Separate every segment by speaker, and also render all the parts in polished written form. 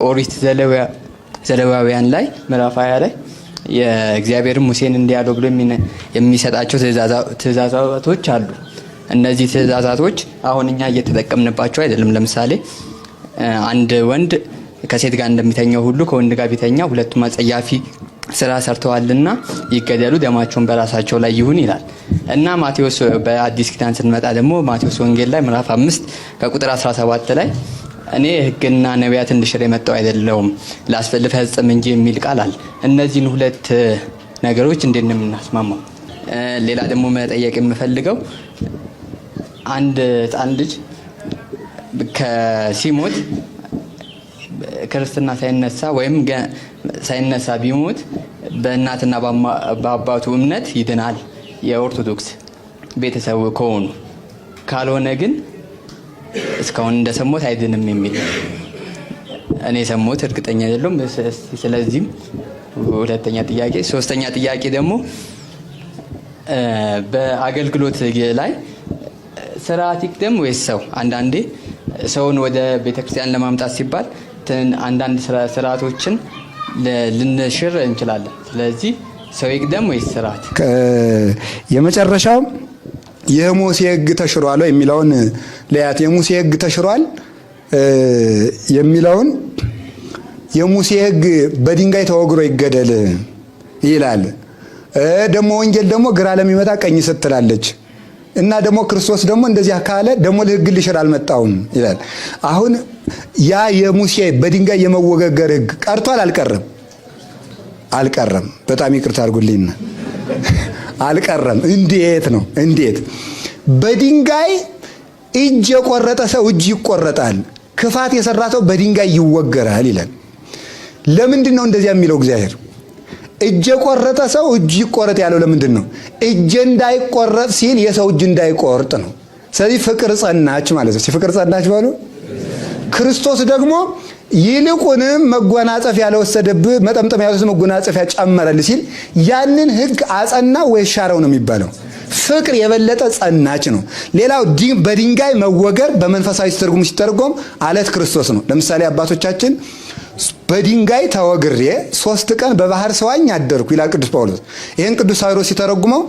Speaker 1: ኦሪት ዘሌዋውያን ላይ ምዕራፍ 20 ላይ የእግዚአብሔር ሙሴን እንዲያለው ብሎ የሚሰጣቸው ትእዛዛቶች አሉ። እነዚህ ትእዛዛቶች አሁን እኛ እየተጠቀምንባቸው አይደለም። ለምሳሌ አንድ ወንድ ከሴት ጋር እንደሚተኛው ሁሉ ከወንድ ጋር ቢተኛ ሁለቱም አጸያፊ ስራ ሰርተዋልና ይገደሉ፣ ደማቸውን በራሳቸው ላይ ይሁን ይላል እና ማቴዎስ በአዲስ ኪዳን ስንመጣ ደግሞ ማቴዎስ ወንጌል ላይ ምዕራፍ 5 ከቁጥር 17 ላይ እኔ ሕግና ነቢያትን ልሽር የመጣው አይደለሁም ላስፈጽም እንጂ የሚል ቃል አለ። እነዚህን ሁለት ነገሮች እንዴት ነው የምናስማማው? ሌላ ደግሞ መጠየቅ የምፈልገው አንድ ሕፃን ልጅ ከሲሞት ክርስትና ሳይነሳ ወይም ሳይነሳ ቢሞት በእናትና በአባቱ እምነት ይድናል የኦርቶዶክስ ቤተሰብ ከሆኑ፣ ካልሆነ ግን እስካሁን እንደሰሙት አይድንም የሚል እኔ ሰሙት እርግጠኛ አይደለም። ስለዚህ ሁለተኛ ጥያቄ። ሶስተኛ ጥያቄ ደግሞ በአገልግሎት ላይ ስርዓት ይቅደም ወይስ ሰው? አንዳንዴ ሰውን ወደ ቤተክርስቲያን ለማምጣት ሲባል አንዳንድ ስርዓቶችን ልንሽር እንችላለን። ስለዚህ ሰው ይቅደም ወይስ ስርዓት?
Speaker 2: የመጨረሻው የሙሴ ሕግ ተሽሯል የሚለውን ለያት። የሙሴ ሕግ ተሽሯል የሚለውን የሙሴ ሕግ በድንጋይ ተወግሮ ይገደል ይላል። ደግሞ ወንጌል ደግሞ ግራ ለሚመጣ ቀኝ ስትላለች እና ደግሞ ክርስቶስ ደግሞ እንደዚህ ካለ ደግሞ ለሕግ ልሽር አልመጣውም ይላል። አሁን ያ የሙሴ በድንጋይ የመወገገር ሕግ ቀርቷል አልቀረም? አልቀረም። በጣም ይቅርታ አድርጉልኝ፣ አልቀረም። እንዴት ነው? እንዴት በድንጋይ እጅ የቆረጠ ሰው እጅ ይቆረጣል፣ ክፋት የሰራ ሰው በድንጋይ ይወገራል ይላል። ለምንድን ነው እንደዚያ የሚለው እግዚአብሔር? እጅ የቆረጠ ሰው እጅ ይቆረጥ ያለው ለምንድን ነው? እጅ እንዳይቆረጥ ሲል የሰው እጅ እንዳይቆርጥ ነው። ስለዚህ ፍቅር ጸናች ማለት ነው። ፍቅር ጸናች ባሉ ክርስቶስ ደግሞ ይልቁንም መጎናጸፊያ ያልወሰደብህ መጠምጠም ያልወሰደ መጎናጸፊያ ጨመረልህ ሲል ያንን ሕግ አጸና ወይ ሻረው ነው የሚባለው። ፍቅር የበለጠ ጸናች ነው። ሌላው በድንጋይ መወገር በመንፈሳዊ ትርጉም ሲተረጎም አለት ክርስቶስ ነው። ለምሳሌ አባቶቻችን በድንጋይ ተወግሬ 3 ቀን በባህር ሰዋኝ አደርኩ ይላል ቅዱስ ጳውሎስ። ይሄን ቅዱስ ጳውሎስ ሲተረጉመው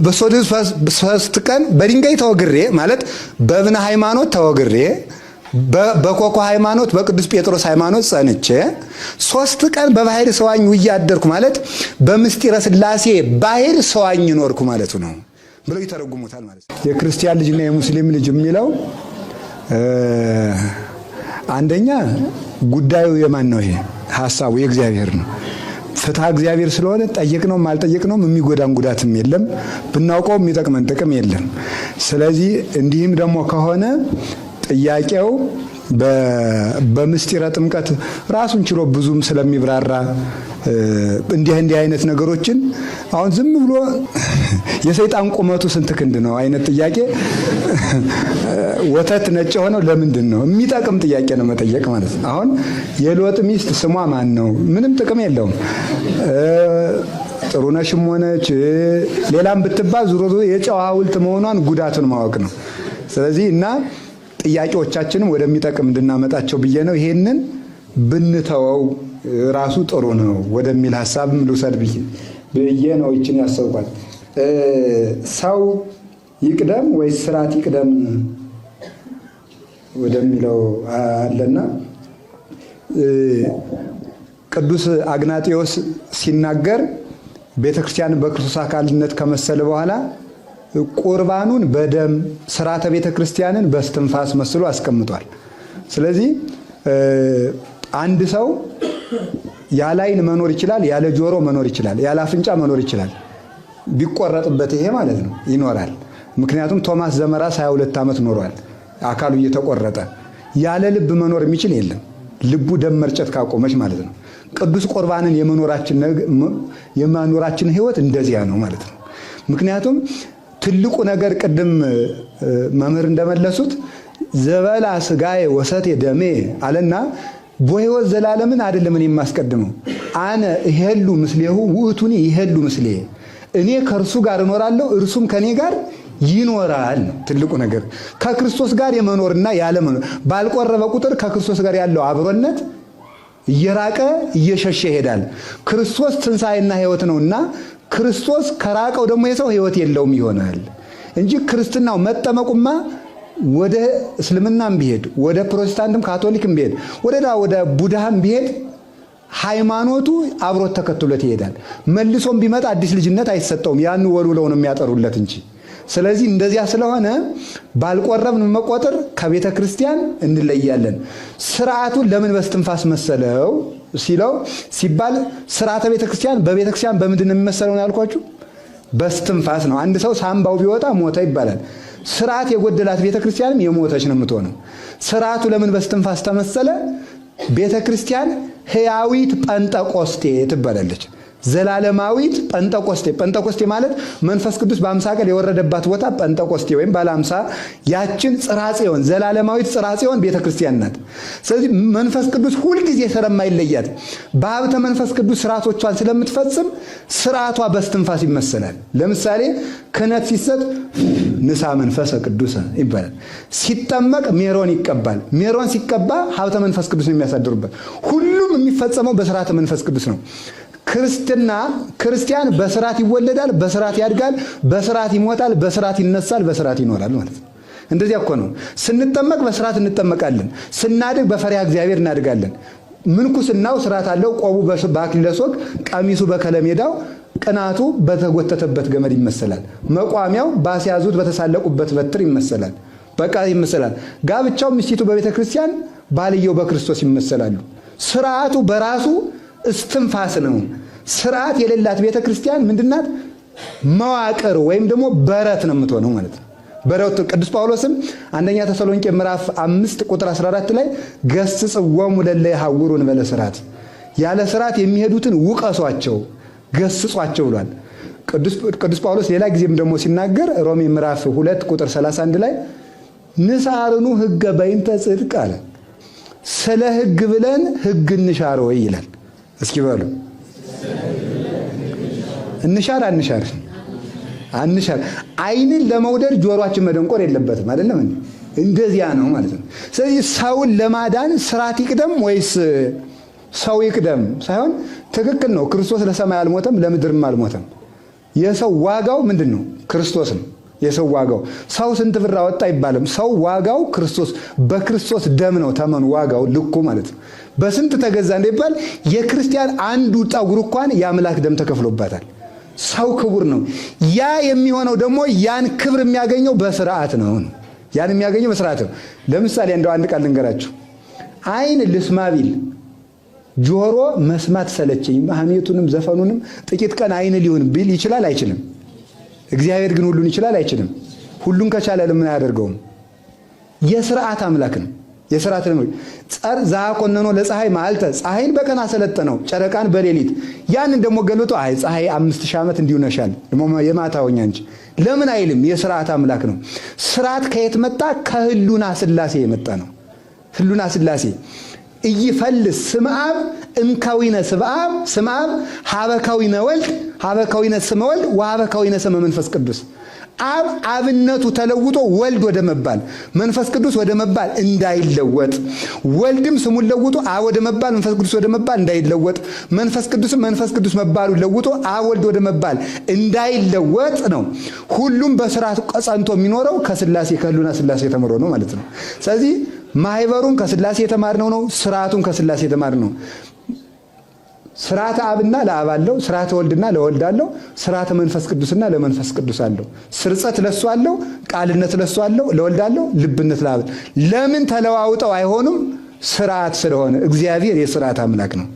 Speaker 2: በ3 ቀን በድንጋይ ተወግሬ ማለት በእብነ ሃይማኖት ተወግሬ በኮኮ ሃይማኖት በቅዱስ ጴጥሮስ ሃይማኖት ጸንቼ 3 ቀን በባህር ሰዋኝ ውዬ አደርኩ ማለት በምስጢረ ሥላሴ ባህር ሰዋኝ ኖርኩ ማለቱ ነው ብለው ይተረጉሙታል ማለት ነው። የክርስቲያን ልጅና የሙስሊም ልጅ የሚለው አንደኛ ጉዳዩ የማን ነው? ይሄ ሐሳቡ የእግዚአብሔር ነው። ፍትሐ እግዚአብሔር ስለሆነ ጠየቅነውም አልጠየቅነውም የሚጎዳን ጉዳትም የለም፣ ብናውቀው የሚጠቅመን ጥቅም የለም። ስለዚህ እንዲህም ደግሞ ከሆነ ጥያቄው በምስጢረ ጥምቀት ራሱን ችሎ ብዙም ስለሚብራራ እንዲህ አይነት ነገሮችን አሁን ዝም ብሎ የሰይጣን ቁመቱ ስንት ክንድ ነው አይነት ጥያቄ ወተት ነጭ ሆነው ለምንድን ነው የሚጠቅም ጥያቄ ነው መጠየቅ ማለት ነው። አሁን የሎጥ ሚስት ስሟ ማን ነው? ምንም ጥቅም የለውም። ጥሩነሽም ሆነች ሌላም ብትባል ዙሮ የጨዋ ሐውልት መሆኗን ጉዳቱን ማወቅ ነው። ስለዚህ እና ጥያቄዎቻችንም ወደሚጠቅም እንድናመጣቸው ብዬ ነው። ይሄንን ብንተወው ራሱ ጥሩ ነው ወደሚል ሐሳብም ልውሰድ ብዬ ነው ይችን ያሰብኳል። ሰው ይቅደም ወይስ ስርዓት ይቅደም ወደሚለው አለና ቅዱስ አግናጤዎስ ሲናገር ቤተክርስቲያን በክርስቶስ አካልነት ከመሰለ በኋላ ቁርባኑን በደም ስርዓተ ቤተክርስቲያንን በስትንፋስ መስሎ አስቀምጧል። ስለዚህ አንድ ሰው ያለ ዓይን መኖር ይችላል፣ ያለ ጆሮ መኖር ይችላል፣ ያለ አፍንጫ መኖር ይችላል። ቢቆረጥበት ይሄ ማለት ነው ይኖራል። ምክንያቱም ቶማስ ዘመራስ 22 ዓመት ኖሯል አካሉ እየተቆረጠ። ያለ ልብ መኖር የሚችል የለም፣ ልቡ ደም መርጨት ካቆመች ማለት ነው። ቅዱስ ቁርባንን የመኖራችን ህይወት እንደዚያ ነው ማለት ነው። ምክንያቱም ትልቁ ነገር ቅድም መምህር እንደመለሱት ዘበላ ስጋዬ ወሰቴ ደሜ አለና በሕይወት ዘላለምን አይደለም እኔ የማስቀድመው አነ ይሄሉ ምስሌሁ ውእቱኒ ይሄሉ ምስሌ፣ እኔ ከእርሱ ጋር እኖራለሁ እርሱም ከኔ ጋር ይኖራል ነው ትልቁ ነገር። ከክርስቶስ ጋር የመኖርና ያለ መኖር ባልቆረበ ቁጥር ከክርስቶስ ጋር ያለው አብሮነት እየራቀ እየሸሸ ይሄዳል። ክርስቶስ ትንሣኤና ሕይወት ነውና ክርስቶስ ከራቀው ደግሞ የሰው ሕይወት የለውም ይሆናል እንጂ ክርስትናው መጠመቁማ ወደ እስልምናም ቢሄድ ወደ ፕሮቴስታንትም ካቶሊክም ቢሄድ ወደ ቡድሃም ቢሄድ ሃይማኖቱ አብሮት ተከትሎት ይሄዳል። መልሶም ቢመጣ አዲስ ልጅነት አይሰጠውም። ያን ወልውለው ነው የሚያጠሩለት እንጂ። ስለዚህ እንደዚያ ስለሆነ ባልቆረብን መቆጠር ከቤተ ክርስቲያን እንለያለን። ስርዓቱን ለምን በስትንፋስ መሰለው ሲባል ስርዓተ ቤተ ክርስቲያን በቤተ ክርስቲያን በምንድን ነው የሚመሰለው ያልኳችሁ? በስትንፋስ ነው። አንድ ሰው ሳምባው ቢወጣ ሞተ ይባላል። ስርዓት የጎደላት ቤተ ክርስቲያንም የሞተች ነው የምትሆነው። ስርዓቱ ለምን በስትንፋስ ተመሰለ? ቤተ ክርስቲያን ሕያዊት ጴንጠቆስቴ ትባላለች። ዘላለማዊት ጴንጠቆስቴ። ጴንጠቆስቴ ማለት መንፈስ ቅዱስ በአምሳ ቀን የወረደባት ቦታ ጴንጠቆስቴ ወይም ባለ አምሳ ያችን ጽርሐ ጽዮን ዘላለማዊት ጽርሐ ጽዮን ቤተ ክርስቲያን ናት። ስለዚህ መንፈስ ቅዱስ ሁልጊዜ ስለማይለያት በሀብተ መንፈስ ቅዱስ ስርዓቶቿን ስለምትፈጽም ስርዓቷ በስትንፋስ ይመሰላል። ለምሳሌ ክህነት ሲሰጥ ንሳ መንፈሰ ቅዱስ ይባላል። ሲጠመቅ ሜሮን ይቀባል። ሜሮን ሲቀባ ሀብተ መንፈስ ቅዱስ ነው የሚያሳድሩበት። ሁሉም የሚፈጸመው በስርዓተ መንፈስ ቅዱስ ነው። ክርስቲያን በስርዓት ይወለዳል፣ በስርዓት ያድጋል፣ በስርዓት ይሞታል፣ በስርዓት ይነሳል፣ በስርዓት ይኖራል ማለት ነው። እንደዚያ እኮ ነው። ስንጠመቅ በስርዓት እንጠመቃለን፣ ስናድግ በፈሪሃ እግዚአብሔር እናድጋለን። ምንኩስናው ስርዓት አለው። ቆቡ በአክሊለ ሦክ፣ ቀሚሱ በከለሜዳው፣ ቅናቱ በተጎተተበት ገመድ ይመሰላል። መቋሚያው ባስያዙት በተሳለቁበት በትር ይመሰላል። በቃ ይመሰላል። ጋብቻው ሚስቲቱ በቤተ ክርስቲያን፣ ባልየው በክርስቶስ ይመሰላሉ። ስርዓቱ በራሱ እስትንፋስ ነው። ስርዓት የሌላት ቤተ ክርስቲያን ምንድናት? መዋቅር ወይም ደግሞ በረት ነው የምትሆነው ማለት ነው። በረት ቅዱስ ጳውሎስም አንደኛ ተሰሎንቄ ምዕራፍ 5 ቁጥር 14 ላይ ገስጽዎሙ ለእለ ይሐውሩ እንበለ ስርዓት፣ ያለ ስርዓት የሚሄዱትን ውቀሷቸው፣ ገስጿቸው ብሏል ቅዱስ ጳውሎስ። ሌላ ጊዜም ደግሞ ሲናገር ሮሜ ምዕራፍ 2 ቁጥር 31 ላይ ንሳርኑ ሕገ በይንተ ጽድቅ አለ። ስለ ሕግ ብለን ሕግ እንሻር ወይ ይላል። እስኪ በሉ እንሻር አንሻር። ዓይንን ለመውደድ ጆሮአችን መደንቆር የለበትም አይደለም እንዴ? እንደዚያ ነው ማለት ነው። ስለዚህ ሰውን ለማዳን ስርዓት ይቅደም ወይስ ሰው ይቅደም ሳይሆን ትክክል ነው። ክርስቶስ ለሰማይ አልሞተም፣ ለምድርም አልሞተም። የሰው ዋጋው ምንድን ነው? ክርስቶስ ነው የሰው ዋጋው። ሰው ስንት ብር አወጣ አይባልም። ሰው ዋጋው ክርስቶስ፣ በክርስቶስ ደም ነው ተመኑ፣ ዋጋው ልኩ ማለት ነው። በስንት ተገዛ እንደሚባል የክርስቲያን አንዱ ጠጉር እንኳን የአምላክ ደም ተከፍሎባታል። ሰው ክቡር ነው። ያ የሚሆነው ደግሞ ያን ክብር የሚያገኘው በስርዓት ነው። ያን የሚያገኘው በስርዓት ነው። ለምሳሌ እንደው አንድ ቃል ልንገራችሁ። ዓይን ልስማ ቢል ጆሮ መስማት ሰለቸኝ፣ ሐሜቱንም ዘፈኑንም ጥቂት ቀን ዓይን ሊሆን ቢል ይችላል አይችልም? እግዚአብሔር ግን ሁሉን ይችላል አይችልም? ሁሉን ከቻለ ለምን አያደርገውም? የስርዓት አምላክ ነው። የስርዓት ነው። ጸር ዛቆነኖ ለፀሐይ ማልተ፣ ፀሐይን በቀን አሰለጠነው፣ ጨረቃን በሌሊት። ያንን ደግሞ ገልጦ አይ ፀሐይ 5000 ዓመት እንዲሆነሻል ደግሞ የማታውኛ እንጂ ለምን አይልም? የስርዓት አምላክ ነው። ስርዓት ከየት መጣ? ከህሉና ሥላሴ የመጣ ነው። ህሉና ሥላሴ እይፈልስ ስምአብ እምካዊነ ስምአብ ሀበካዊነ ወልድ ሀበካዊነ ስመ ወልድ ወሀበካዊነ ስመ መንፈስ ቅዱስ። አብ አብነቱ ተለውጦ ወልድ ወደ መባል መንፈስ ቅዱስ ወደ መባል እንዳይለወጥ፣ ወልድም ስሙን ለውጦ አብ ወደ መባል መንፈስ ቅዱስ ወደ መባል እንዳይለወጥ፣ መንፈስ ቅዱስም መንፈስ ቅዱስ መባሉ ለውጦ አብ ወልድ ወደ መባል እንዳይለወጥ ነው። ሁሉም በስርዓት ጸንቶ የሚኖረው ከሥላሴ ከህሉና ሥላሴ ተምሮ ነው ማለት ነው። ስለዚህ ማህበሩን ከሥላሴ የተማርነው ነው። ስርዓቱን ከሥላሴ የተማርነው። ስርዓተ አብና ለአብ አለው፣ ስርዓተ ወልድና ለወልድ አለው፣ ስርዓተ መንፈስ ቅዱስና ለመንፈስ ቅዱስ አለው። ስርጸት ለሱ አለው፣ ቃልነት ለሱ አለው፣ ለወልድ አለው፣ ልብነት ለአብ። ለምን ተለዋውጠው አይሆኑም? ስርዓት ስለሆነ። እግዚአብሔር የስርዓት አምላክ ነው።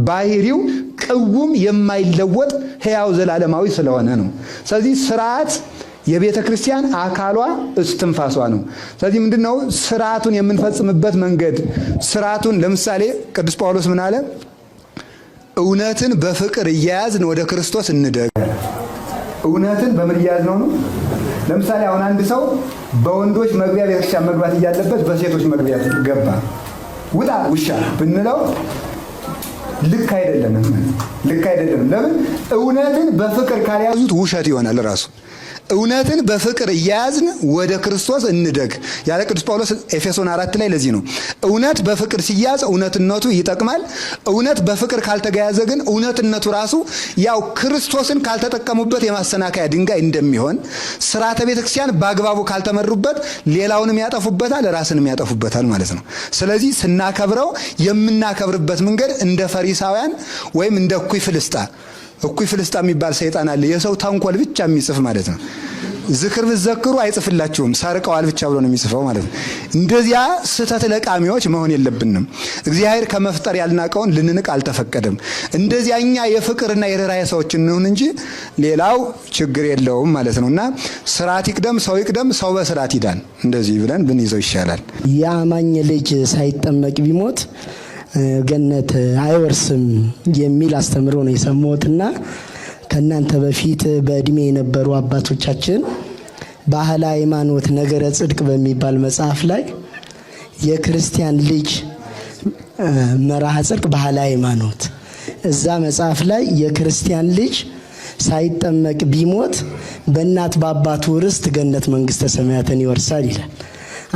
Speaker 2: ባህሪው ቅውም የማይለወጥ ሕያው ዘላለማዊ ስለሆነ ነው። ስለዚህ ስርዓት የቤተ ክርስቲያን አካሏ እስትንፋሷ ነው። ስለዚህ ምንድነው ስርዓቱን የምንፈጽምበት መንገድ? ስርዓቱን ለምሳሌ ቅዱስ ጳውሎስ ምን አለ? እውነትን በፍቅር እያያዝን ወደ ክርስቶስ እንደግ። እውነትን በምን እያያዝን ነው? ለምሳሌ አሁን አንድ ሰው በወንዶች መግቢያ ቤተክርስቲያን መግባት እያለበት በሴቶች መግቢያ ገባ። ውጣ ውሻ ብንለው ልክ አይደለም። ለምን? እውነትን በፍቅር ካልያዙት ውሸት ይሆናል ራሱ። እውነትን በፍቅር እያያዝን ወደ ክርስቶስ እንደግ ያለ ቅዱስ ጳውሎስ ኤፌሶን 4 ላይ ለዚህ ነው እውነት በፍቅር ሲያዝ እውነትነቱ ይጠቅማል። እውነት በፍቅር ካልተገያዘ ግን እውነትነቱ ራሱ ያው ክርስቶስን ካልተጠቀሙበት የማሰናከያ ድንጋይ እንደሚሆን ሥርዓተ ቤተክርስቲያን በአግባቡ ካልተመሩበት ሌላውንም ያጠፉበታል፣ ራስንም ያጠፉበታል ማለት ነው። ስለዚህ ስናከብረው የምናከብርበት መንገድ እንደ ፈሪሳውያን ወይም እንደ እኩይ ፍልስጣ የሚባል ሰይጣን አለ። የሰው ተንኮል ብቻ የሚጽፍ ማለት ነው። ዝክር ብትዘክሩ አይጽፍላችሁም፣ ሰርቀዋል ብቻ ብሎ ነው የሚጽፈው ማለት ነው። እንደዚያ ስህተት ለቃሚዎች መሆን የለብንም። እግዚአብሔር ከመፍጠር ያልናቀውን ልንንቅ አልተፈቀደም። እንደዚያ እኛ የፍቅርና የርኅራኄ ሰዎች እንሁን እንጂ ሌላው ችግር የለውም ማለት ነውና ስርዓት ይቅደም፣ ሰው ይቅደም፣ ሰው በስርዓት ይዳን። እንደዚህ ብለን ብንይዘው ይሻላል።
Speaker 3: የአማኝ ልጅ ሳይጠመቅ ቢሞት ገነት አይወርስም የሚል አስተምሮ ነው የሰማሁትና ከእናንተ በፊት በእድሜ የነበሩ አባቶቻችን ባህለ ሃይማኖት ነገረ ጽድቅ በሚባል መጽሐፍ ላይ የክርስቲያን ልጅ መርሐ ጽድቅ ባህለ ሃይማኖት እዛ መጽሐፍ ላይ የክርስቲያን ልጅ ሳይጠመቅ ቢሞት በእናት በአባቱ ርስት ገነት መንግስተ ሰማያትን ይወርሳል ይላል።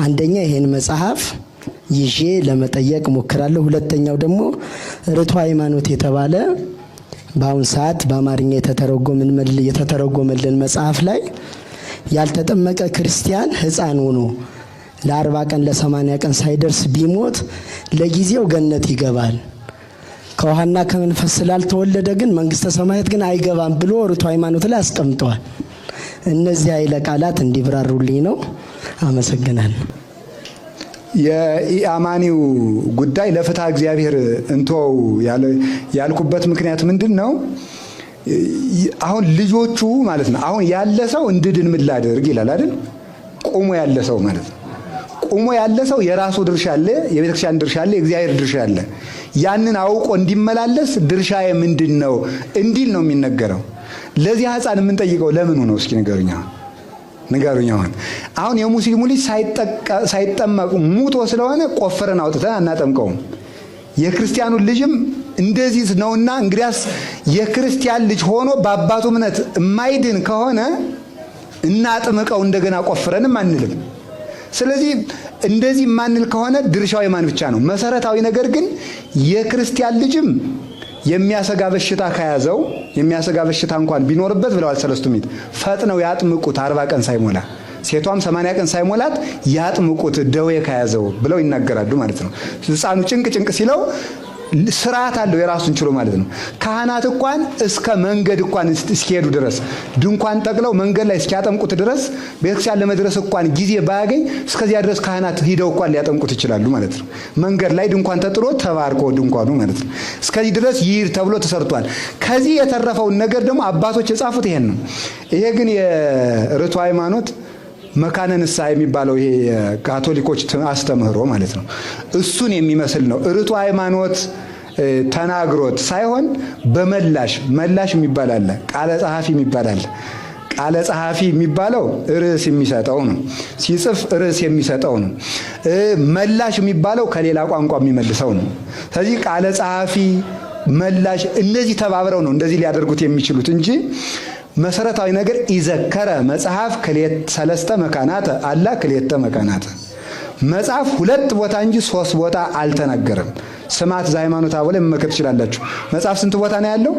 Speaker 3: አንደኛ ይሄን መጽሐፍ ይዤ ለመጠየቅ ሞክራለሁ። ሁለተኛው ደግሞ ርቱዕ ሃይማኖት የተባለ በአሁን ሰዓት በአማርኛ የተተረጎመልን መጽሐፍ ላይ ያልተጠመቀ ክርስቲያን ሕፃን ሆኖ ለ40 ቀን ለ80 ቀን ሳይደርስ ቢሞት ለጊዜው ገነት ይገባል፣ ከውሃና ከመንፈስ ስላልተወለደ ግን መንግስተ ሰማያት ግን አይገባም ብሎ ርቱዕ ሃይማኖት ላይ አስቀምጠዋል። እነዚህ ኃይለ ቃላት እንዲብራሩልኝ ነው። አመሰግናለሁ።
Speaker 2: የኢአማኒው ጉዳይ ለፍትሐ እግዚአብሔር እንተው ያልኩበት ምክንያት ምንድን ነው? አሁን ልጆቹ ማለት ነው አሁን ያለ ሰው እንድድን ምን ላድርግ ይላል አይደል? ቆሞ ያለ ሰው ማለት ነው። ቆሞ ያለ ሰው የራሱ ድርሻ አለ፣ የቤተክርስቲያን ድርሻ አለ፣ የእግዚአብሔር ድርሻ አለ። ያንን አውቆ እንዲመላለስ ድርሻዬ ምንድን ነው እንዲል ነው የሚነገረው። ለዚህ ሕፃን የምንጠይቀው ለምኑ ነው? እስኪ ንገሩኛ። አሁን የሙስሊሙ ልጅ ሳይጠመቅ ሙቶ ስለሆነ ቆፍረን አውጥተን አናጠምቀውም። የክርስቲያኑ ልጅም እንደዚህ ነውና እንግዲያስ የክርስቲያን ልጅ ሆኖ በአባቱ እምነት የማይድን ከሆነ እናጥምቀው እንደገና ቆፍረንም አንልም። ስለዚህ እንደዚህ ማንል ከሆነ ድርሻው የማን ብቻ ነው? መሰረታዊ ነገር ግን የክርስቲያን ልጅም የሚያሰጋ በሽታ ከያዘው የሚያሰጋ በሽታ እንኳን ቢኖርበት ብለዋል ሰለስቱ ምዕት ፈጥነው ያጥምቁት 40 ቀን ሳይሞላ ሴቷም 80 ቀን ሳይሞላት ያጥምቁት ደዌ ከያዘው ብለው ይናገራሉ ማለት ነው። ሕፃኑ ጭንቅ ሲለው ስርዓት አለው የራሱን ችሎ ማለት ነው። ካህናት እንኳን እስከ መንገድ እንኳን እስኪሄዱ ድረስ ድንኳን ጠቅለው መንገድ ላይ እስኪያጠምቁት ድረስ ቤተክርስቲያን ለመድረስ እንኳን ጊዜ ባያገኝ እስከዚያ ድረስ ካህናት ሂደው እንኳን ሊያጠምቁት ይችላሉ ማለት ነው። መንገድ ላይ ድንኳን ተጥሎ ተባርኮ ድንኳኑ ማለት ነው። እስከዚህ ድረስ ይሂድ ተብሎ ተሰርቷል። ከዚህ የተረፈውን ነገር ደግሞ አባቶች የጻፉት ይሄን ነው። ይሄ ግን የርቱዕ ሃይማኖት መካነ ንስሐ የሚባለው ይሄ ካቶሊኮች አስተምህሮ ማለት ነው። እሱን የሚመስል ነው። ርቱዕ ሃይማኖት ተናግሮት ሳይሆን በመላሽ የሚባል አለ፣ ቃለ ጸሐፊ የሚባል አለ። ቃለ ጸሐፊ የሚባለው ርዕስ የሚሰጠው ነው፣ ሲጽፍ ርዕስ የሚሰጠው ነው። መላሽ የሚባለው ከሌላ ቋንቋ የሚመልሰው ነው። ስለዚህ ቃለ ጸሐፊ፣ መላሽ እነዚህ ተባብረው ነው እንደዚህ ሊያደርጉት የሚችሉት እንጂ መሰረታዊ ነገር ይዘከረ መጽሐፍ ክሌት ሰለስተ መካናተ አላ ክሌተ መካናተ መጽሐፍ 2 ቦታ እንጂ 3 ቦታ አልተናገረም። ስማት ዘሃይማኖት አበለ መመከት ትችላላችሁ። መጽሐፍ ስንት ቦታ ነው ያለው?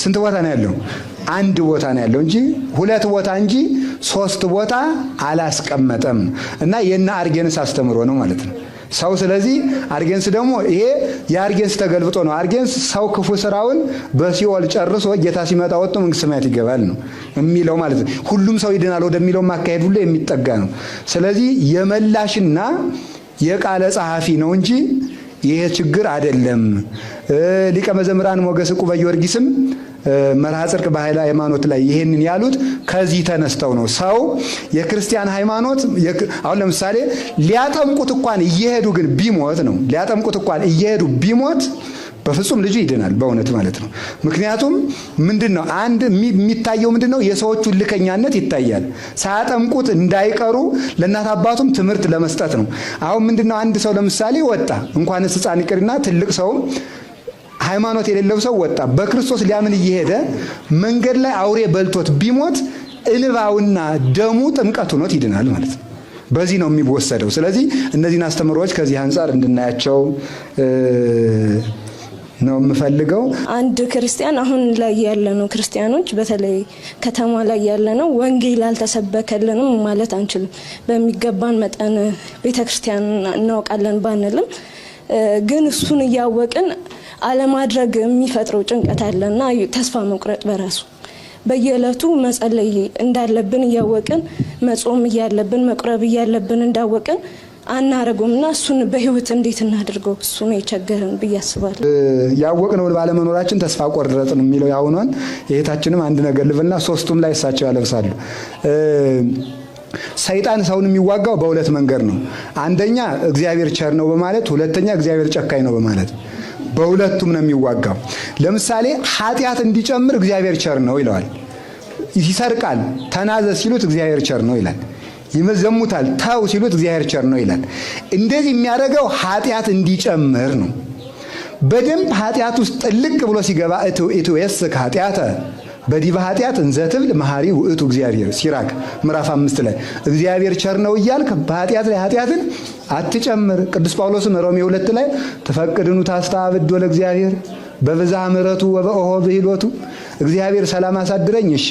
Speaker 2: ስንት ቦታ ነው ያለው? 1 ቦታ ነው ያለው እንጂ 2 ቦታ እንጂ 3 ቦታ አላስቀመጠም። እና የና አርጌንስ አስተምሮ ነው ማለት ነው ሰው። ስለዚህ አርጌንስ ደግሞ ይሄ የአርጌንስ ተገልብጦ ነው። አርጌንስ ሰው ክፉ ስራውን በሲኦል ጨርሶ ጌታ ሲመጣ ወጥቶ መንግስተ ሰማያት ይገባል ነው የሚለው ማለት ነው። ሁሉም ሰው ይድናል ወደሚለው ማካሄድ ሁሉ የሚጠጋ ነው። ስለዚህ የመላሽና የቃለ ጸሐፊ ነው እንጂ ይሄ ችግር አይደለም። ሊቀ መዘምራን ሞገስ ዕቁበ ጊዮርጊስም መርሐ ጽድቅ ባህለ ሃይማኖት ላይ ይሄንን ያሉት ከዚህ ተነስተው ነው። ሰው የክርስቲያን ሃይማኖት አሁን ለምሳሌ ሊያጠምቁት እንኳን እየሄዱ ግን ቢሞት ነው ሊያጠምቁት እንኳን እየሄዱ ቢሞት በፍጹም ልጁ ይድናል በእውነት ማለት ነው። ምክንያቱም ምንድነው አንድ የሚታየው ምንድነው የሰዎቹ ልከኛነት ይታያል። ሳያጠምቁት እንዳይቀሩ ለእናት አባቱም ትምህርት ለመስጠት ነው። አሁን ምንድነው አንድ ሰው ለምሳሌ ወጣ እንኳንስ ሕፃን ይቅርና ትልቅ ሰው ሃይማኖት የሌለው ሰው ወጣ በክርስቶስ ሊያምን እየሄደ መንገድ ላይ አውሬ በልቶት ቢሞት እንባውና ደሙ ጥምቀት ሆኖት ይድናል ማለት ነው። በዚህ ነው የሚወሰደው። ስለዚህ እነዚህን አስተምሮዎች ከዚህ አንፃር እንድናያቸው ነው የምፈልገው።
Speaker 4: አንድ ክርስቲያን አሁን ላይ ያለነው ክርስቲያኖች በተለይ ከተማ ላይ ያለነው ወንጌል አልተሰበከልንም ማለት አንችልም። በሚገባን መጠን ቤተክርስቲያን እናውቃለን ባንልም ግን እሱን እያወቅን አለማድረግ የሚፈጥረው ጭንቀት አለና ተስፋ መቁረጥ በራሱ በየዕለቱ መጸለይ እንዳለብን እያወቅን መጾም እያለብን መቁረብ እያለብን እንዳወቅን አናረጉምና እሱን በህይወት እንዴት እናድርገው? እሱ ነው የቸገረን ብዬ አስባለሁ።
Speaker 2: ያወቅነው ባለመኖራችን ተስፋ ቆርጠን የሚለው ያውኗን እህታችንም አንድ ነገር ልበልና ሶስቱም ላይ እሳቸው ያለብሳሉ። ሰይጣን ሰውን የሚዋጋው በሁለት መንገድ ነው። አንደኛ እግዚአብሔር ቸር ነው በማለት፣ ሁለተኛ እግዚአብሔር ጨካኝ ነው በማለት። በሁለቱም ነው የሚዋጋው። ለምሳሌ ኃጢአት እንዲጨምር እግዚአብሔር ቸር ነው ይለዋል። ይሰርቃል ተናዘዝ ሲሉት እግዚአብሔር ቸር ነው ይላል። ይመዘሙታል ታው ሲሉት እግዚአብሔር ቸር ነው ይላል። እንደዚህ የሚያደርገው ኃጢአት እንዲጨምር ነው። በደንብ ኃጢአት ውስጥ ጥልቅ ብሎ ሲገባ እቱ የስክ ኃጢአተ በዲበ ኃጢአት እንዘትብል መሐሪ ውእቱ እግዚአብሔር ሲራክ ምዕራፍ 5 ላይ እግዚአብሔር ቸር ነው እያልክ በኃጢአት ላይ ኃጢአትን አትጨምር። ቅዱስ ጳውሎስም ሮሜ 2 ላይ ተፈቅድኑ ታስተአብዶ ለእግዚአብሔር በብዝኃ ምሕረቱ ወበኦሆ ብሂሎቱ እግዚአብሔር ሰላም አሳድረኝ እሺ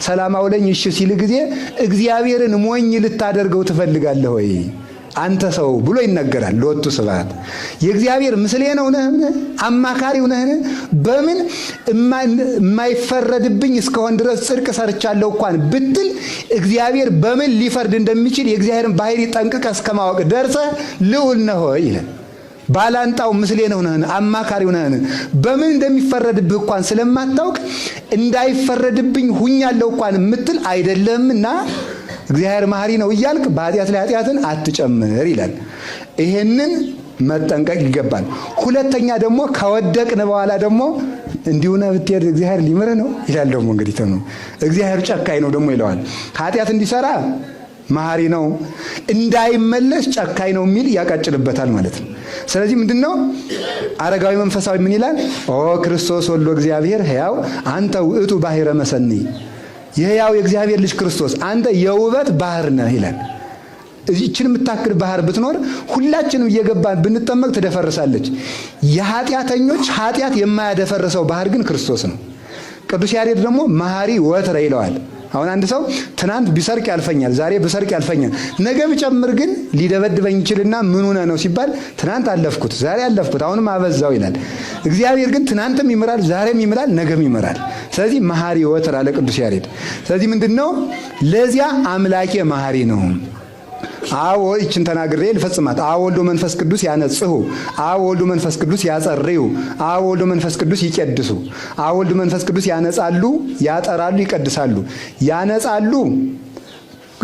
Speaker 2: ሰላም አውለኝ እሺ ሲል ጊዜ እግዚአብሔርን ሞኝ ልታደርገው ትፈልጋለህ ወይ አንተ ሰው ብሎ ይነገራል። ለወጡ ስብሐት የእግዚአብሔር ምስሌ ነው ነህ አማካሪው ነህ በምን የማይፈረድብኝ እስከሆን ድረስ ጽድቅ ሰርቻለሁ እንኳን ብትል እግዚአብሔር በምን ሊፈርድ እንደሚችል የእግዚአብሔርን ባህሪ ጠንቅቀህ እስከማወቅ ደርሰህ ልዑል ነህ ይላል። ባላንጣው ምስሌ ነው ነህ አማካሪው ነህ በምን እንደሚፈረድብህ እንኳን ስለማታውቅ እንዳይፈረድብኝ ሁኛለሁ እንኳን የምትል አይደለምና እግዚአብሔር መሐሪ ነው እያልክ በኃጢአት ላይ ኃጢአትን አትጨምር ይላል። ይሄንን መጠንቀቅ ይገባል። ሁለተኛ ደግሞ ከወደቅን በኋላ ደግሞ እንዲሁ ነው ብትሄድ እግዚአብሔር ሊምርህ ነው ይላል። ደግሞ እንግዲህ ተነው እግዚአብሔር ጨካኝ ነው ደግሞ ይለዋል። ኃጢአት እንዲሰራ መሐሪ ነው እንዳይመለስ ጨካኝ ነው የሚል ያቃጭልበታል ማለት ነው። ስለዚህ ምንድነው አረጋዊ መንፈሳዊ ምን ይላል? ኦ ክርስቶስ ወልዶ እግዚአብሔር ሕያው አንተ ውእቱ ባሕረ መሰኒ የሕያው የእግዚአብሔር ልጅ ክርስቶስ አንተ የውበት ባህር ነህ ይላል። እዚችን የምታክል ባህር ብትኖር ሁላችንም እየገባን ብንጠመቅ ትደፈርሳለች። የኃጢአተኞች ኃጢአት የማያደፈርሰው ባህር ግን ክርስቶስ ነው። ቅዱስ ያሬድ ደግሞ መሐሪ ወትረ ይለዋል። አሁን አንድ ሰው ትናንት ቢሰርቅ ያልፈኛል፣ ዛሬ ቢሰርቅ ያልፈኛል፣ ነገ ቢጨምር ግን ሊደበድበኝ ይችላልና ምን ሆነ ነው ሲባል ትናንት አለፍኩት፣ ዛሬ አለፍኩት፣ አሁንም አበዛው ይላል። እግዚአብሔር ግን ትናንትም ይምራል፣ ዛሬም ይምራል፣ ነገም ይምራል። ስለዚህ መሐሪ ወትረ አለ ቅዱስ ያሬድ። ስለዚህ ምንድነው ለዚያ አምላኬ መሐሪ ነው። አዎ ይችን ተናግሬ ልፈጽማት። አዎ ወልዶ መንፈስ ቅዱስ ያነጽሁ፣ አዎ ወልዶ መንፈስ ቅዱስ ያጸርዩ፣ አዎ ወልዶ መንፈስ ቅዱስ ይቀድሱ፣ አዎ ወልዶ መንፈስ ቅዱስ ያነጻሉ፣ ያጠራሉ፣ ይቀድሳሉ። ያነጻሉ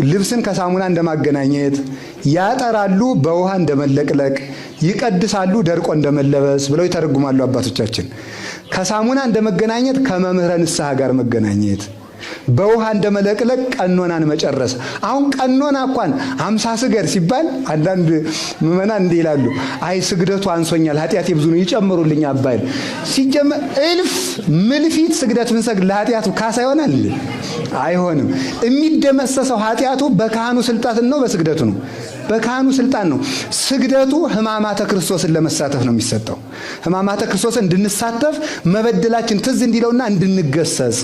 Speaker 2: ልብስን ከሳሙና እንደማገናኘት፣ ያጠራሉ በውሃ እንደመለቅለቅ፣ ይቀድሳሉ ደርቆ እንደመለበስ ብለው ይተረጉማሉ አባቶቻችን። ከሳሙና እንደመገናኘት ከመምህረ ንስሐ ጋር መገናኘት፣ በውሃ እንደመለቅለቅ ቀኖናን መጨረስ። አሁን ቀኖና እንኳን 50 ስገድ ሲባል አንዳንድ ምዕመናን እንዲህ ይላሉ፣ አይ ስግደቱ አንሶኛል ኃጢአቴ ብዙ ነው ይጨምሩልኝ አባይል። ሲጀመር እልፍ ምልፊት ስግደት ብንሰግድ ለኃጢአቱ ካሳ ይሆናል? አይሆንም። የሚደመሰሰው ኃጢአቱ በካህኑ ስልጣን ነው በስግደቱ ነው? በካህኑ ስልጣን ነው። ስግደቱ ሕማማተ ክርስቶስን ለመሳተፍ ነው የሚሰጠው። ሕማማተ ክርስቶስን እንድንሳተፍ መበደላችን ትዝ እንዲለውና እንድንገሰጽ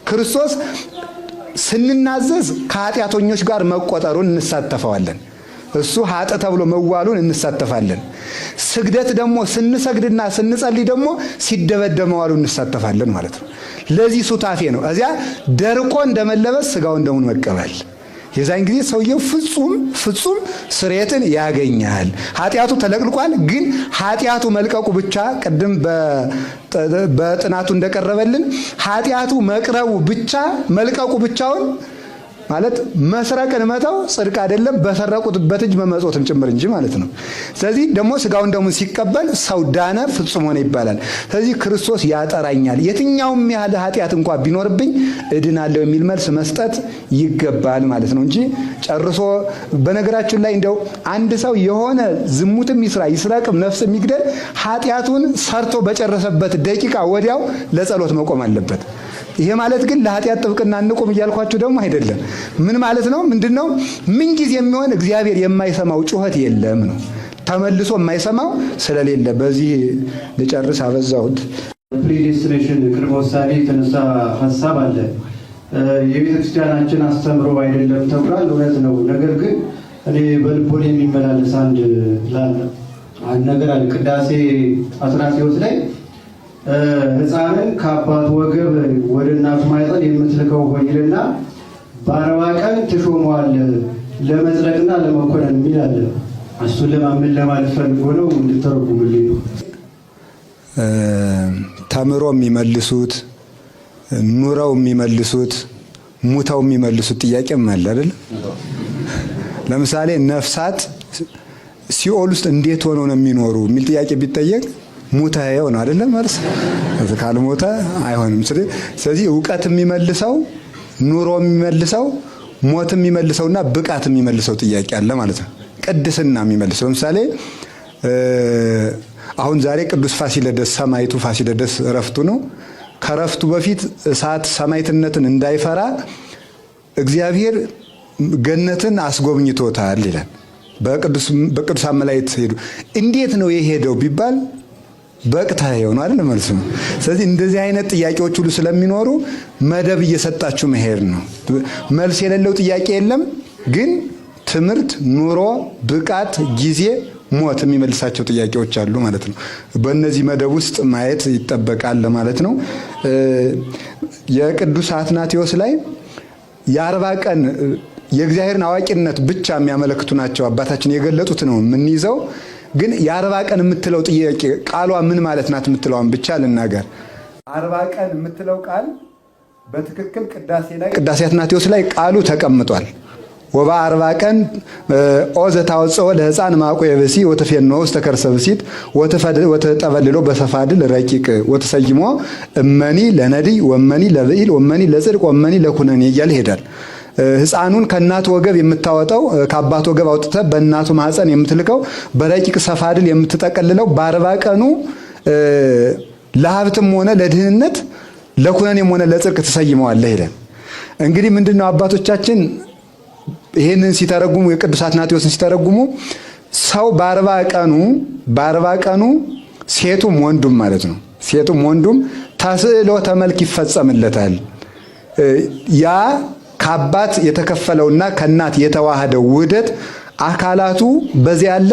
Speaker 2: ክርስቶስ ስንናዘዝ ከኃጢአተኞች ጋር መቆጠሩን እንሳተፈዋለን። እሱ ኃጥ ተብሎ መዋሉን እንሳተፋለን። ስግደት ደግሞ ስንሰግድና ስንጸልይ ደግሞ ሲደበደብ መዋሉን እንሳተፋለን ማለት ነው። ለዚህ ሱታፌ ነው። እዚያ ደርቆ እንደመለበስ ስጋውን ደሙን መቀበል። የዛን ጊዜ ሰውየው ፍጹም ስርየትን ያገኛል። ኃጢአቱ ተለቅልቋል። ግን ኃጢአቱ መልቀቁ ብቻ ቅድም በጥናቱ እንደቀረበልን ኃጢአቱ መቅረቡ ብቻ መልቀቁ ብቻውን ማለት መስረቅን መተው ጽድቅ አይደለም፣ በሰረቁበት እጅ መመጾትም ጭምር እንጂ ማለት ነው። ስለዚህ ደግሞ ስጋውን ደግሞ ሲቀበል ሰው ዳነ፣ ፍጹም ሆነ ይባላል። ስለዚህ ክርስቶስ ያጠራኛል፣ የትኛውም ያህል ኃጢአት እንኳን ቢኖርብኝ እድናለሁ የሚል መልስ መስጠት ይገባል ማለት ነው እንጂ ጨርሶ በነገራችን ላይ እንደው አንድ ሰው የሆነ ዝሙትም ይስረቅም ነፍስም ይግደል ኃጢአቱን ሰርቶ በጨረሰበት ደቂቃ ወዲያው ለጸሎት መቆም አለበት። ይሄ ማለት ግን ለኃጢአት ጥብቅና እንቁም እያልኳችሁ ደግሞ አይደለም። ምን ማለት ነው? ምንድነው? ምን ጊዜ የሚሆን እግዚአብሔር የማይሰማው ጩኸት የለም ነው። ተመልሶ የማይሰማው ስለሌለ። በዚህ ልጨርስ፣ አበዛሁት።
Speaker 5: ፕሪዲስቲኔሽን ቅድመ ውሳኔ የተነሳ ሀሳብ አለ። የቤተ ክርስቲያናችን አስተምሮ አይደለም ተብሏል። እውነት ነው። ነገር ግን እኔ በልቦና የሚመላለስ አንድ ነገር አለ። ቅዳሴ አትናቴዎስ ላይ ሕፃንን ከአባቱ ወገብ ወደ እናቱ ማኅፀን የምትልከው ሆይ ይልና በ40 ቀን ትሾመዋለህ ለመጽደቅና ለመኮነን የሚል አለ። እሱን ለማመን ለማለት ፈልጎ ነው እንድተረጉምልኝ ነው።
Speaker 2: ተምሮ የሚመልሱት ኑረው የሚመልሱት ሙተው የሚመልሱት ጥያቄም አለ አይደል? ለምሳሌ ነፍሳት ሲኦል ውስጥ እንዴት ሆነው ነው የሚኖሩ የሚል ጥያቄ ቢጠየቅ ሙተው ነው አይደለም? ማለት ካልሞተ አይሆንም። ስለዚህ ዕውቀት የሚመልሰው ኑሮ የሚመልሰው ሞት የሚመልሰውና ብቃት የሚመልሰው ጥያቄ አለ ማለት ነው። ቅድስና የሚመልሰው ለምሳሌ አሁን ዛሬ ቅዱስ ፋሲለደስ ሰማዕቱ ፋሲለደስ እረፍቱ ነው። ከረፍቱ በፊት እሳት ሰማዕትነትን እንዳይፈራ እግዚአብሔር ገነትን አስጎብኝቶታል ይላል። በቅዱሳን መላእክት ሄዱ። እንዴት ነው የሄደው ቢባል በቅታየው ነው አይደል መልሱ። ስለዚህ እንደዚህ አይነት ጥያቄዎች ሁሉ ስለሚኖሩ መደብ እየሰጣችሁ መሄድ ነው። መልስ የሌለው ጥያቄ የለም፣ ግን ትምህርት፣ ኑሮ፣ ብቃት፣ ጊዜ፣ ሞት የሚመልሳቸው ጥያቄዎች አሉ ማለት ነው። በእነዚህ መደብ ውስጥ ማየት ይጠበቃል ማለት ነው። የቅዱስ አትናቴዎስ ላይ የ40 ቀን የእግዚአብሔርን አዋቂነት ብቻ የሚያመለክቱ ናቸው አባታችን የገለጡት ነው የምንይዘው። ግን የ40 ቀን የምትለው ጥያቄ ቃሏ ምን ማለት ናት የምትለዋን ብቻ ልናገር። 40 ቀን የምትለው ቃል በትክክል ቅዳሴ አትናቴዎስ ላይ ቃሉ ተቀምጧል። ወባ 40 ቀን ኦዘታውጾ ለሕፃን ማቆ የብሲ ወተፈነው ውስጥ ተከርሰብሲት ወተጠበልሎ በሰፋድል ረቂቅ ወተሰይሞ እመኒ ለነዲ ወመኒ ለብኢል ወመኒ ለጽድቅ ወመኒ ለኩነኔ እያለ ይሄዳል። ሕፃኑን ከእናቱ ወገብ የምታወጣው ከአባቱ ወገብ አውጥተ በእናቱ ማህፀን የምትልከው በረቂቅ ሰፋድል የምትጠቀልለው በ40 ቀኑ ለሀብትም ሆነ ለድህነት ለኩነኔም ሆነ ለጽድቅ ተሰይመዋለህ ይላል። እንግዲህ ምንድነው አባቶቻችን ይሄንን ሲተረጉሙ የቅዱስ አትናቴዎስን ሲተረጉሙ ሰው በ40 ቀኑ ሴቱም ወንዱም ማለት ነው ሴቱም ወንዱም ተስዕሎተ መልክ ይፈጸምለታል። ያ ከአባት የተከፈለውና ከእናት የተዋሃደው ውህደት አካላቱ በዚያ ያለ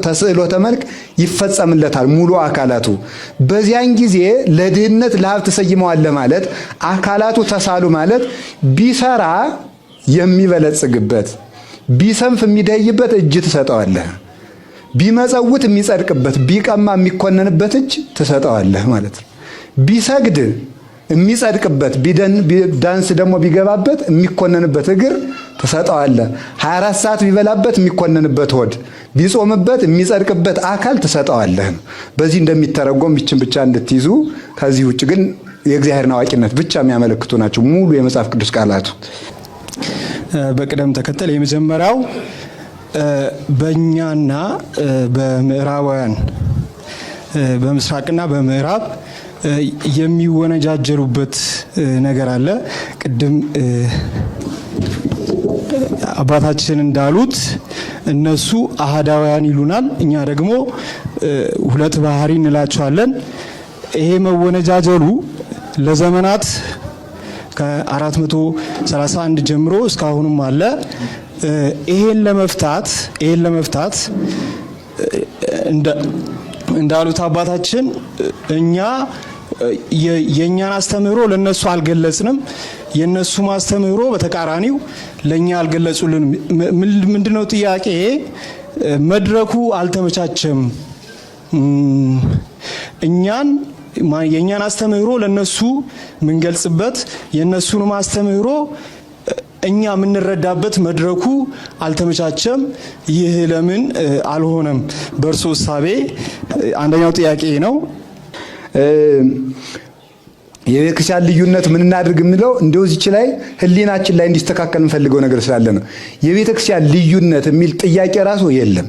Speaker 2: ተስዕሎተ መልክ ይፈጸምለታል ሙሉ አካላቱ። በዚያን ጊዜ ለድህነት ለሀብት ተሰይመዋለህ ማለት አካላቱ ተሳሉ ማለት ቢሰራ የሚበለጽግበት ቢሰንፍ የሚደይበት እጅ ትሰጠዋለህ፣ ቢመጸውት የሚጸድቅበት ቢቀማ የሚኮነንበት እጅ ትሰጠዋለህ ማለት ነው። ቢሰግድ የሚጸድቅበት ዳንስ ደግሞ ቢገባበት የሚኮነንበት እግር ትሰጠዋለህ። 24 ሰዓት ቢበላበት የሚኮነንበት ሆድ፣ ቢጾምበት የሚጸድቅበት አካል ትሰጠዋለህ። በዚህ እንደሚተረጎም ይችን ብቻ እንድትይዙ። ከዚህ ውጭ ግን የእግዚአብሔርን አዋቂነት ብቻ የሚያመለክቱ ናቸው ሙሉ የመጽሐፍ ቅዱስ ቃላቱ።
Speaker 6: በቅደም ተከተል የመጀመሪያው በእኛና በምዕራባውያን በምስራቅና በምዕራብ የሚወነጃጀሉበት ነገር አለ። ቅድም አባታችን እንዳሉት እነሱ አሃዳውያን ይሉናል፣ እኛ ደግሞ ሁለት ባህሪ እንላቸዋለን። ይሄ መወነጃጀሉ ለዘመናት ከ431 ጀምሮ እስካሁንም አለ። ይሄን ለመፍታት እንዳሉት አባታችን እኛ የኛን አስተምህሮ ለነሱ አልገለጽንም፣ የነሱ ማስተምህሮ በተቃራኒው ለኛ አልገለጹልንም። ምንድነው ጥያቄ? መድረኩ አልተመቻቸም። የኛን አስተምህሮ ለነሱ ምንገልጽበት የነሱን ማስተምህሮ እኛ የምንረዳበት መድረኩ አልተመቻቸም። ይህ ለምን አልሆነም? በእርሶ እሳቤ አንደኛው ጥያቄ ነው።
Speaker 2: የቤተክርስቲያን ልዩነት ምን እናድርግ የሚለው እንደው እዚች ላይ ህሊናችን ላይ እንዲስተካከል እንፈልገው ነገር ስላለ ነው። የቤተክርስቲያን ልዩነት የሚል ጥያቄ ራሱ የለም።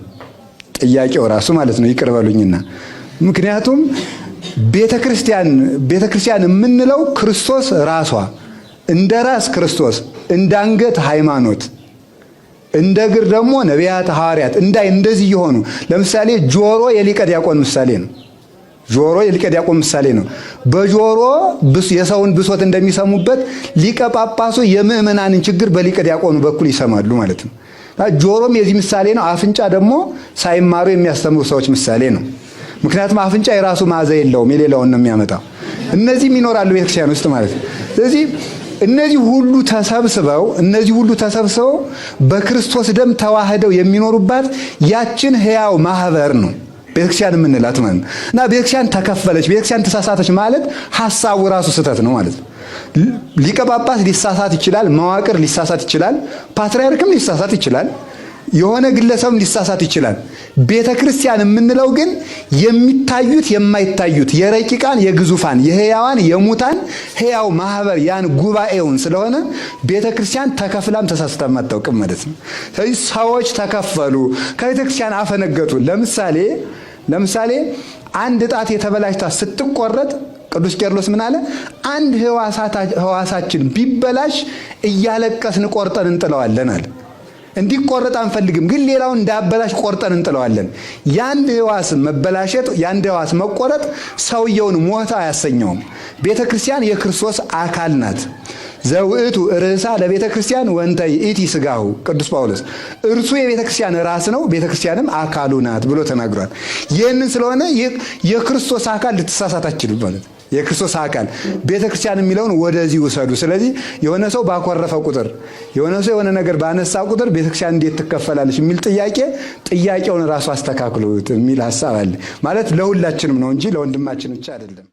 Speaker 2: ጥያቄው ራሱ ማለት ነው ይቅር በሉኝና፣ ምክንያቱም ቤተክርስቲያን የምንለው ክርስቶስ ራሷ እንደ ራስ ክርስቶስ፣ እንደ አንገት ሃይማኖት፣ እንደ እግር ደግሞ ነቢያት ሐዋርያት እንደዚህ የሆኑ ለምሳሌ ጆሮ የሊቀ ዲያቆን ምሳሌ ነው። ጆሮ የሊቀ ዲያቆን ምሳሌ ነው። በጆሮ የሰውን ብሶት እንደሚሰሙበት ሊቀ ጳጳሱ የምእመናንን ችግር በሊቀ ዲያቆኑ በኩል ይሰማሉ ማለት ነው። ጆሮም የዚህ ምሳሌ ነው። አፍንጫ ደግሞ ሳይማሩ የሚያስተምሩ ሰዎች ምሳሌ ነው። ምክንያቱም አፍንጫ የራሱ መዓዛ የለውም፣ የሌላውን ነው የሚያመጣው። እነዚህም ይኖራሉ ቤተክርስቲያን ውስጥ ማለት ነው። ስለዚህ እነዚህ ሁሉ ተሰብስበው በክርስቶስ ደም ተዋህደው የሚኖሩባት ያችን ሕያው ማህበር ነው ቤተክርስቲያን የምንላት ማለት ነው። እና ቤተክርስቲያን ተከፈለች፣ ቤተክርስቲያን ተሳሳተች ማለት ሐሳቡ ራሱ ስህተት ነው ማለት ነው። ሊቀ ጳጳስ ሊሳሳት ይችላል፣ መዋቅር ሊሳሳት ይችላል፣ ፓትርያርክም ሊሳሳት ይችላል፣ የሆነ ግለሰብም ሊሳሳት ይችላል። ቤተክርስቲያን የምንለው ግን የሚታዩት የማይታዩት የረቂቃን የግዙፋን የሕያዋን የሙታን ሕያው ማህበር ያን ጉባኤውን ስለሆነ ቤተክርስቲያን ተከፍላም ተሳስታም አታውቅም ማለት ነው። ስለዚህ ሰዎች ተከፈሉ፣ ከቤተክርስቲያን አፈነገጡ። ለምሳሌ አንድ ጣት የተበላሽታ ስትቆረጥ ቅዱስ ቄርሎስ ምን አለ? አንድ ሕዋሳችን ቢበላሽ እያለቀስን ቆርጠን እንጥለዋለን አለ። እንዲቆረጥ አንፈልግም፣ ግን ሌላውን እንዳበላሽ ቆርጠን እንጥለዋለን። የአንድ ሕዋስ መበላሸት፣ የአንድ ሕዋስ መቆረጥ ሰውየውን ሞተ አያሰኘውም። ቤተ ክርስቲያን የክርስቶስ አካል ናት። ዘውእቱ ርእሳ ለቤተ ክርስቲያን ወንተ ይእቲ ሥጋሁ ቅዱስ ጳውሎስ እርሱ የቤተ ክርስቲያን ራስ ነው፣ ቤተ ክርስቲያንም አካሉ ናት ብሎ ተናግሯል። ይህንን ስለሆነ የክርስቶስ አካል ልትሳሳት አትችልም ማለት ነው። የክርስቶስ አካል ቤተ ክርስቲያን የሚለውን ወደዚህ ውሰዱ። ስለዚህ የሆነ ሰው ባኮረፈ ቁጥር፣ የሆነ ሰው የሆነ ነገር ባነሳ ቁጥር ቤተ ክርስቲያን እንዴት ትከፈላለች የሚል ጥያቄውን ራሱ አስተካክሉት የሚል ሐሳብ አለ። ማለት ለሁላችንም ነው እንጂ ለወንድማችን ብቻ አይደለም።